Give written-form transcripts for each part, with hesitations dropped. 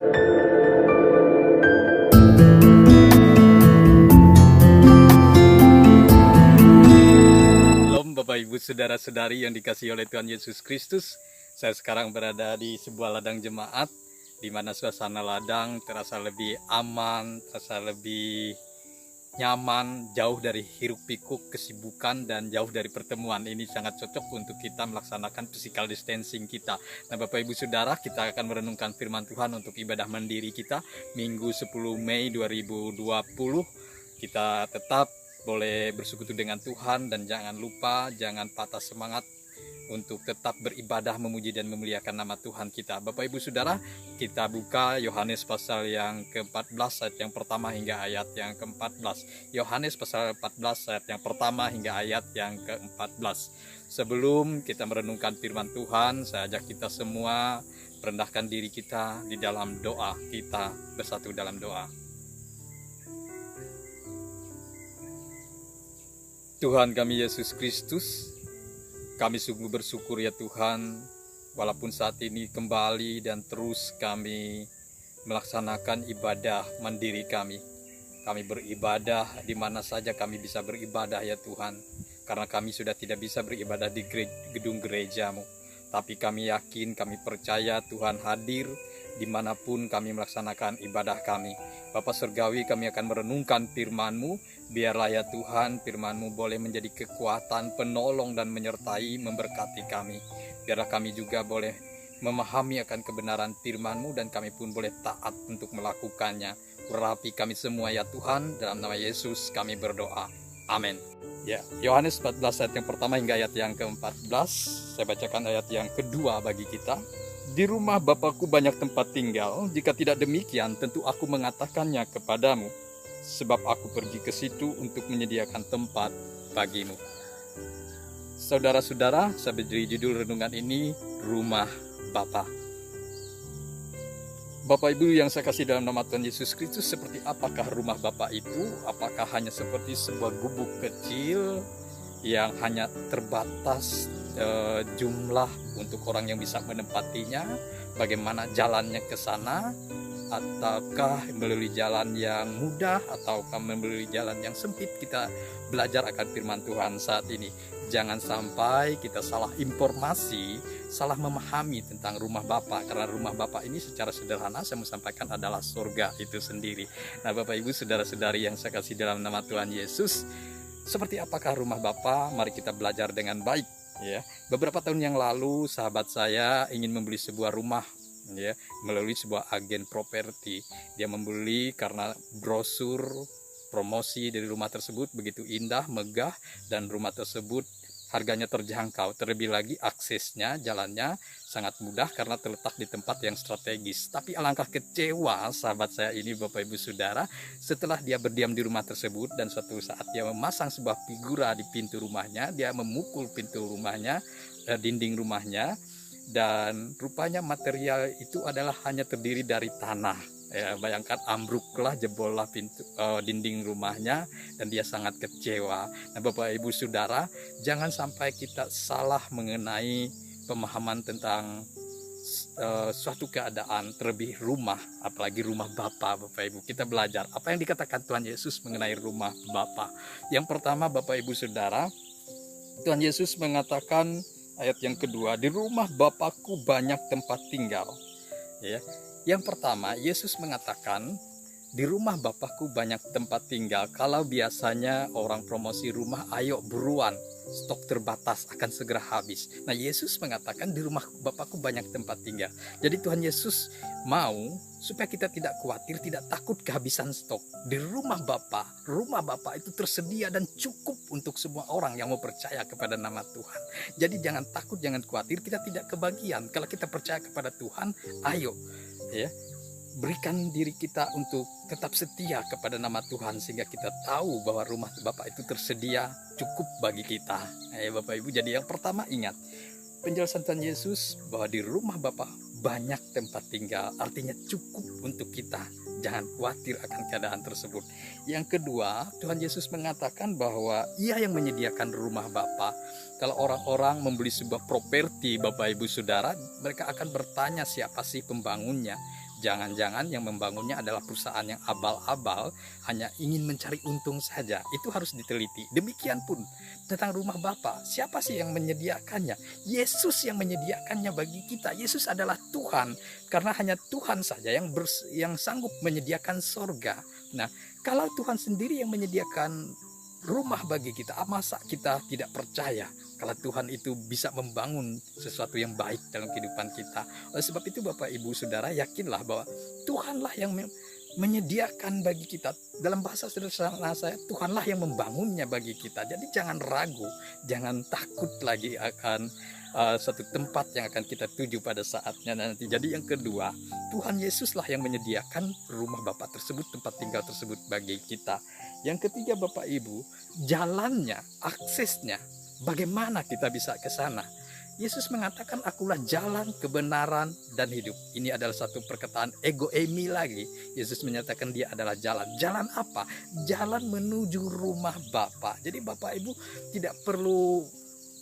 Shalom Bapak Ibu Saudara-saudari yang dikasihi oleh Tuhan Yesus Kristus. Saya sekarang berada di sebuah ladang jemaat, di mana suasana ladang terasa lebih aman, terasa lebih nyaman, jauh dari hiruk pikuk kesibukan dan jauh dari pertemuan. Ini sangat cocok untuk kita melaksanakan physical distancing kita. Nah Bapak Ibu Saudara, kita akan merenungkan firman Tuhan untuk ibadah mandiri kita Minggu 10 Mei 2020. Kita tetap boleh bersekutu dengan Tuhan dan jangan lupa, jangan patah semangat untuk tetap beribadah, memuji dan memuliakan nama Tuhan kita. Bapak Ibu Saudara, kita buka Yohanes pasal yang ke-14 ayat yang pertama hingga ayat yang ke-14. Yohanes pasal 14 ayat yang pertama hingga ayat yang ke-14. Sebelum kita merenungkan firman Tuhan, saya ajak kita semua merendahkan diri kita di dalam doa. Kita bersatu dalam doa. Tuhan kami Yesus Kristus, kami sungguh bersyukur ya Tuhan, walaupun saat ini kembali dan terus kami melaksanakan ibadah mandiri kami. Kami beribadah di mana saja kami bisa beribadah ya Tuhan, karena kami sudah tidak bisa beribadah di gedung gereja-Mu. Tapi kami yakin, kami percaya Tuhan hadir dimanapun kami melaksanakan ibadah kami. Bapa Surgawi, kami akan merenungkan firman-Mu. Biarlah ya Tuhan, firman-Mu boleh menjadi kekuatan, penolong dan menyertai, memberkati kami. Biarlah kami juga boleh memahami akan kebenaran firman-Mu dan kami pun boleh taat untuk melakukannya. Urapi kami semua ya Tuhan, dalam nama Yesus kami berdoa. Amin. Ya, Yohanes 14 ayat yang pertama hingga ayat yang ke-14. Saya bacakan ayat yang kedua bagi kita. Di rumah Bapakku banyak tempat tinggal, jika tidak demikian tentu aku mengatakannya kepadamu, sebab aku pergi ke situ untuk menyediakan tempat bagimu. Saudara-saudara, saya beri judul renungan ini, Rumah Bapa. Bapak Ibu yang saya kasih dalam nama Tuhan Yesus Kristus, seperti apakah rumah Bapa itu? Apakah hanya seperti sebuah gubuk kecil yang hanya terbatas jumlah untuk orang yang bisa menempatinya, bagaimana jalannya ke sana, ataukah melalui jalan yang mudah, ataukah melalui jalan yang sempit? Kita belajar akan firman Tuhan saat ini. Jangan sampai kita salah informasi, salah memahami tentang rumah Bapa, karena rumah Bapa ini secara sederhana saya mau sampaikan adalah surga itu sendiri. Nah Bapak Ibu Saudara-saudari yang saya kasih dalam nama Tuhan Yesus, seperti apakah rumah Bapa? Mari kita belajar dengan baik. Ya, beberapa tahun yang lalu sahabat saya ingin membeli sebuah rumah, ya, melalui sebuah agen properti. Dia membeli karena brosur promosi dari rumah tersebut begitu indah, megah, dan rumah tersebut harganya terjangkau. Terlebih lagi aksesnya, jalannya sangat mudah karena terletak di tempat yang strategis. Tapi alangkah kecewa sahabat saya ini Bapak Ibu Saudara, setelah dia berdiam di rumah tersebut dan suatu saat dia memasang sebuah figura di pintu rumahnya, dia memukul pintu rumahnya, dinding rumahnya, dan rupanya material itu adalah hanya terdiri dari tanah. Ya, bayangkan ambruklah, jebollah pintu dinding rumahnya dan dia sangat kecewa. Nah Bapak Ibu Saudara, jangan sampai kita salah mengenai pemahaman tentang suatu keadaan, terlebih rumah, apalagi rumah Bapa. Bapak Ibu, kita belajar apa yang dikatakan Tuhan Yesus mengenai rumah Bapa. Yang pertama Bapak Ibu Saudara, Tuhan Yesus mengatakan ayat yang kedua, di rumah Bapakku banyak tempat tinggal. Ya. Yang pertama, Yesus mengatakan, di rumah Bapakku banyak tempat tinggal. Kalau biasanya orang promosi rumah, ayo buruan, stok terbatas akan segera habis. Nah, Yesus mengatakan di rumah Bapakku banyak tempat tinggal. Jadi Tuhan Yesus mau supaya kita tidak khawatir, tidak takut kehabisan stok. Di rumah Bapa itu tersedia dan cukup untuk semua orang yang mau percaya kepada nama Tuhan. Jadi jangan takut, jangan khawatir, kita tidak kebagian. Kalau kita percaya kepada Tuhan, ayo, ya, berikan diri kita untuk tetap setia kepada nama Tuhan sehingga kita tahu bahwa rumah Bapa itu tersedia cukup bagi kita. Bapak Ibu, jadi yang pertama ingat penjelasan Tuhan Yesus bahwa di rumah Bapa banyak tempat tinggal, artinya cukup untuk kita. Jangan khawatir akan keadaan tersebut. Yang kedua, Tuhan Yesus mengatakan bahwa Ia yang menyediakan rumah Bapa. Kalau orang-orang membeli sebuah properti, Bapak Ibu Saudara, mereka akan bertanya siapa sih pembangunnya. Jangan-jangan yang membangunnya adalah perusahaan yang abal-abal, hanya ingin mencari untung saja. Itu harus diteliti. Demikian pun tentang rumah Bapa. Siapa sih yang menyediakannya? Yesus yang menyediakannya bagi kita. Yesus adalah Tuhan, karena hanya Tuhan saja yang sanggup menyediakan sorga. Nah, kalau Tuhan sendiri yang menyediakan rumah bagi kita, masa kita tidak percaya kalau Tuhan itu bisa membangun sesuatu yang baik dalam kehidupan kita? Oleh sebab itu Bapak Ibu Saudara, yakinlah bahwa Tuhanlah yang menyediakan bagi kita. Dalam bahasa sederhana saya, Tuhanlah yang membangunnya bagi kita. Jadi jangan ragu, jangan takut lagi akan suatu tempat yang akan kita tuju pada saatnya nanti. Jadi yang kedua, Tuhan Yesuslah yang menyediakan rumah Bapa tersebut, tempat tinggal tersebut bagi kita. Yang ketiga Bapak Ibu, jalannya, aksesnya, bagaimana kita bisa ke sana? Yesus mengatakan, akulah jalan, kebenaran, dan hidup. Ini adalah satu perkataan ego eimi lagi. Yesus menyatakan dia adalah jalan. Jalan apa? Jalan menuju rumah Bapa. Jadi Bapak Ibu tidak perlu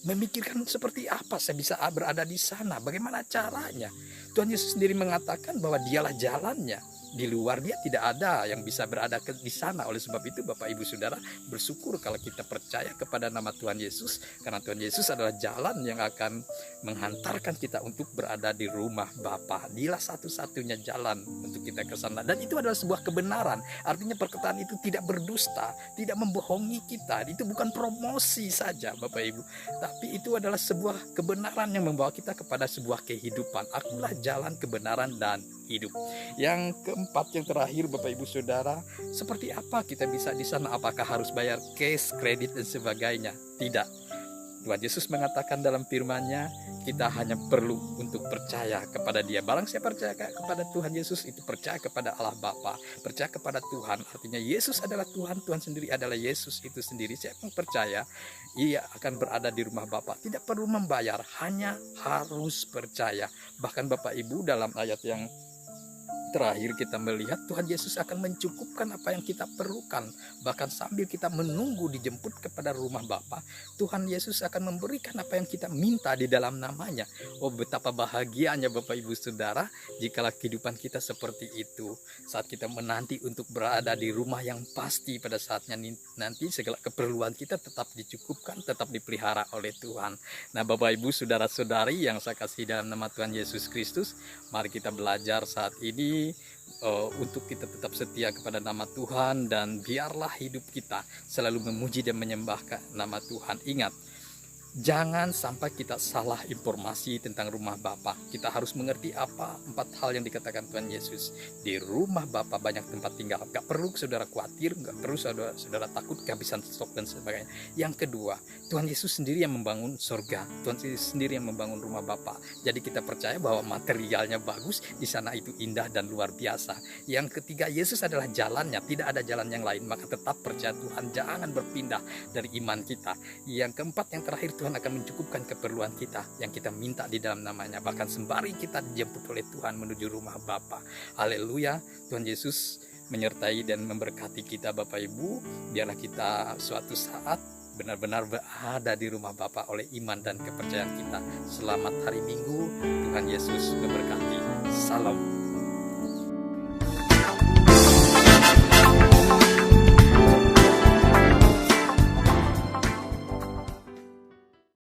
memikirkan seperti apa saya bisa berada di sana, bagaimana caranya. Tuhan Yesus sendiri mengatakan bahwa dialah jalannya. Di luar dia tidak ada yang bisa berada di sana. Oleh sebab itu Bapak Ibu Saudara, bersyukur kalau kita percaya kepada nama Tuhan Yesus, karena Tuhan Yesus adalah jalan yang akan menghantarkan kita untuk berada di rumah Bapa. Dialah satu-satunya jalan untuk kita ke sana, dan itu adalah sebuah kebenaran. Artinya perkataan itu tidak berdusta, tidak membohongi kita. Itu bukan promosi saja Bapak Ibu, tapi itu adalah sebuah kebenaran yang membawa kita kepada sebuah kehidupan. Akulah jalan, kebenaran, dan hidup. Yang keempat, yang terakhir Bapak Ibu Saudara, seperti apa kita bisa di sana? Apakah harus bayar cash, kredit, dan sebagainya? Tidak. Tuhan Yesus mengatakan dalam firman-Nya, kita hanya perlu untuk percaya kepada Dia. Barang siapa percaya kepada Tuhan Yesus, itu percaya kepada Allah Bapa, percaya kepada Tuhan. Artinya Yesus adalah Tuhan, Tuhan sendiri adalah Yesus itu sendiri. Siapa yang percaya, ia akan berada di rumah Bapa. Tidak perlu membayar, hanya harus percaya. Bahkan Bapak Ibu, dalam ayat yang terakhir kita melihat Tuhan Yesus akan mencukupkan apa yang kita perlukan. Bahkan sambil kita menunggu dijemput kepada rumah Bapa, Tuhan Yesus akan memberikan apa yang kita minta di dalam namanya. Oh, betapa bahagianya Bapak Ibu Saudara jikalau kehidupan kita seperti itu. Saat kita menanti untuk berada di rumah yang pasti, pada saatnya nanti segala keperluan kita tetap dicukupkan, tetap dipelihara oleh Tuhan. Nah Bapak Ibu Saudara-saudari yang saya kasih dalam nama Tuhan Yesus Kristus, mari kita belajar saat ini untuk kita tetap setia kepada nama Tuhan, dan biarlah hidup kita selalu memuji dan menyembah nama Tuhan. Ingat, jangan sampai kita salah informasi tentang rumah Bapa. Kita harus mengerti apa 4 hal yang dikatakan Tuhan Yesus. Di rumah Bapa banyak tempat tinggal. Gak perlu saudara khawatir, gak perlu saudara takut kehabisan stok dan sebagainya. Yang kedua, Tuhan Yesus sendiri yang membangun surga. Tuhan Yesus sendiri yang membangun rumah Bapa. Jadi kita percaya bahwa materialnya bagus, di sana itu indah dan luar biasa. Yang ketiga, Yesus adalah jalannya, tidak ada jalan yang lain. Maka tetap percaya Tuhan, jangan berpindah dari iman kita. Yang keempat, yang terakhir, Tuhan akan mencukupkan keperluan kita yang kita minta di dalam namanya. Bahkan sembari kita dijemput oleh Tuhan menuju rumah Bapa. Haleluya. Tuhan Yesus menyertai dan memberkati kita Bapak Ibu. Biarlah kita suatu saat benar-benar berada di rumah Bapa oleh iman dan kepercayaan kita. Selamat hari Minggu. Tuhan Yesus memberkati. Salam.